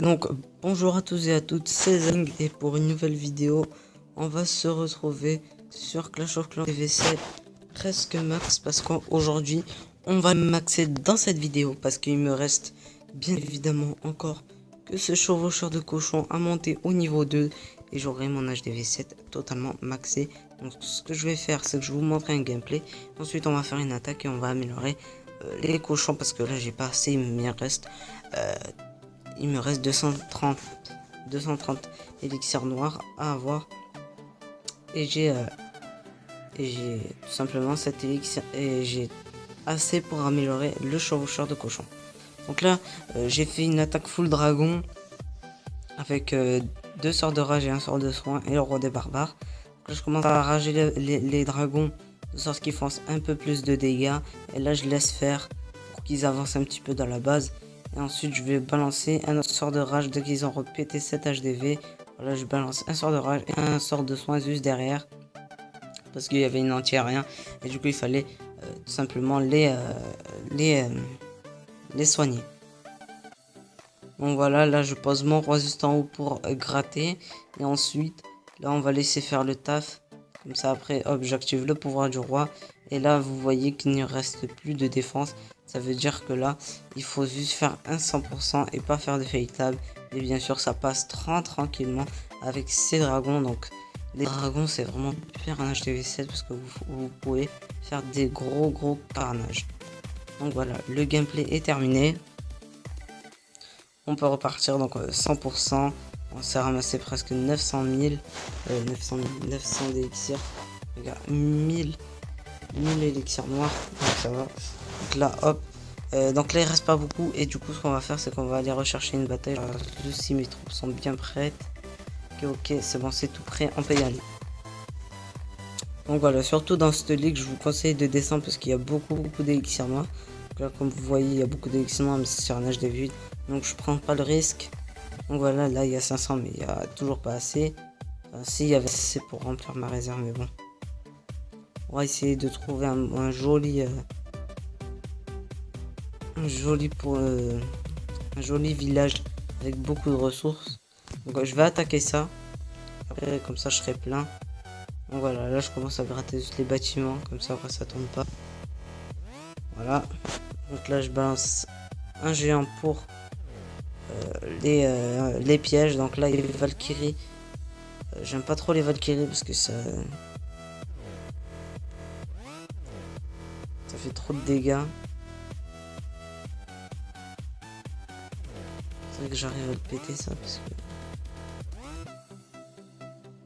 Et donc, bonjour à tous et à toutes, c'est Zing et pour une nouvelle vidéo, on va se retrouver sur Clash of Clans TV7 presque max parce qu'aujourd'hui, on va maxer dans cette vidéo parce qu'il me reste bien évidemment encore que ce chevaucheur de cochon à monter au niveau 2 et j'aurai mon HDV7 totalement maxé. Donc ce que je vais faire, c'est que je vais vous montrer un gameplay, ensuite on va faire une attaque et on va améliorer les cochons parce que là j'ai pas assez, il me reste 230 élixirs noirs à avoir et j'ai tout simplement cet élixir et j'ai assez pour améliorer le chevaucheur de cochon. Donc là j'ai fait une attaque full dragon avec 2 sorts de rage et un sort de soin et le roi des barbares. Donc là, je commence à rager les dragons de sorte qu'ils font un peu plus de dégâts et là je laisse faire pour qu'ils avancent un petit peu dans la base. Et ensuite je vais balancer un autre sort de rage dès qu'ils ont répété 7 HDV. Voilà, je balance un sort de rage et un sort de soin juste derrière. Parce qu'il y avait une anti-aérien. Et du coup il fallait tout simplement les soigner. Donc voilà, là je pose mon roi juste en haut pour gratter. Et ensuite là on va laisser faire le taf. Comme ça après hop j'active le pouvoir du roi. Et là vous voyez qu'il ne reste plus de défense. Ça veut dire que là, il faut juste faire un 100% et pas faire de fake tab. Et bien sûr, ça passe tranquillement avec ces dragons. Donc, les dragons, c'est vraiment super un HDV7 parce que vous pouvez faire des gros carnages. Donc voilà, le gameplay est terminé. On peut repartir donc 100%. On s'est ramassé presque 900 000 d'élixirs. Regarde, 1000 élixirs noirs. Donc ça va. Donc là hop, donc là il reste pas beaucoup et du coup ce qu'on va faire c'est qu'on va aller rechercher une bataille. Si mes troupes sont bien prêtes, ok c'est bon, c'est tout prêt, on peut y aller. Donc voilà, surtout dans cette ligue je vous conseille de descendre parce qu'il y a beaucoup d'élixirs noirs. Donc là comme vous voyez il y a beaucoup d'élixirs noirs mais c'est sur un HDV, donc je prends pas le risque. Donc voilà, là il y a 500 mais il y a toujours pas assez. Enfin, si, il y avait assez pour remplir ma réserve mais bon. On va essayer de trouver un joli village avec beaucoup de ressources. Donc je vais attaquer ça. Après comme ça je serai plein. Donc voilà, là je commence à gratter juste les bâtiments. Comme ça après ça tombe pas. Voilà. Donc là je balance un géant pour les pièges. Donc là il y a les Valkyries. J'aime pas trop les Valkyries parce que ça fait trop de dégâts. C'est vrai que j'arrive à le péter ça parce que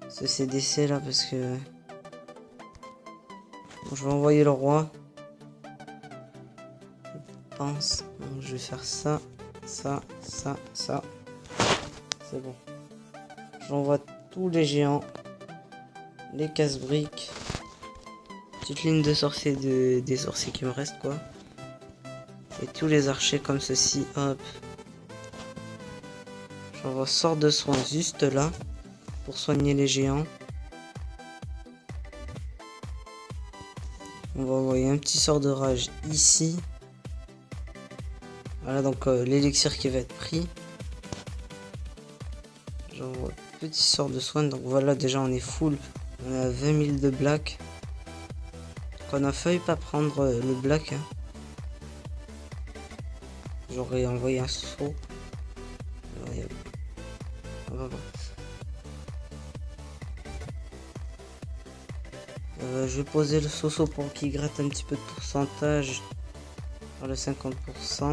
ce CDC là parce que bon, je vais envoyer le roi. Je pense. Donc, je vais faire ça. C'est bon. J'envoie tous les géants. Les casse-briques. Petite ligne de sorciers des sorciers qui me restent quoi. Et tous les archers comme ceci. Hop. J'envoie sort de soin juste là. Pour soigner les géants. On va envoyer un petit sort de rage ici. Voilà donc l'élixir qui va être pris. J'envoie petit sort de soin. Donc voilà, déjà on est full. On a 20 000 de black. Donc on a failli pas prendre le black. Hein. J'aurais envoyé un saut. On va voir. Je vais poser le Soso pour qu'il gratte un petit peu de pourcentage sur le 50%.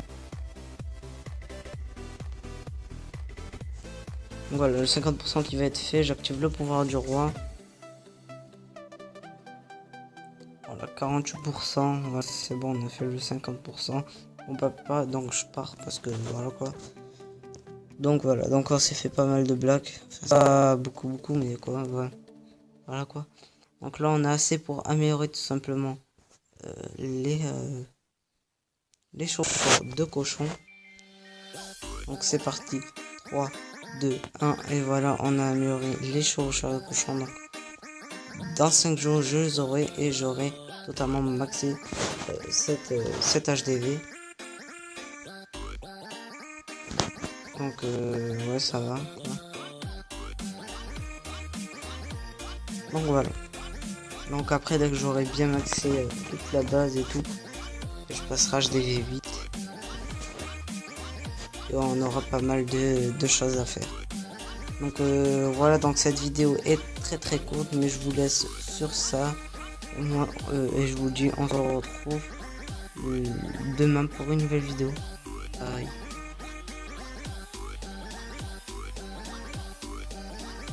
Voilà, le 50% qui va être fait, j'active le pouvoir du roi. Voilà, 48%, voilà, c'est bon, on a fait le 50%. On peut pas, donc je pars parce que voilà quoi. Donc voilà, donc on s'est fait pas mal de black. Enfin, pas beaucoup, mais quoi, voilà quoi. Donc là on a assez pour améliorer tout simplement les chaussures de cochon. Donc c'est parti. 3, 2, 1 et voilà, on a amélioré les chaussures de cochon. Donc dans 5 jours je les aurai et j'aurai totalement maxé cette HDV. Donc ouais, ça va. Donc voilà. Donc après, dès que j'aurai bien maxé toute la base et tout, je passerai HDV8. Et on aura pas mal de choses à faire. Donc voilà, donc cette vidéo est très courte, mais je vous laisse sur ça. Moi, et je vous dis, on se retrouve demain pour une nouvelle vidéo. Bye.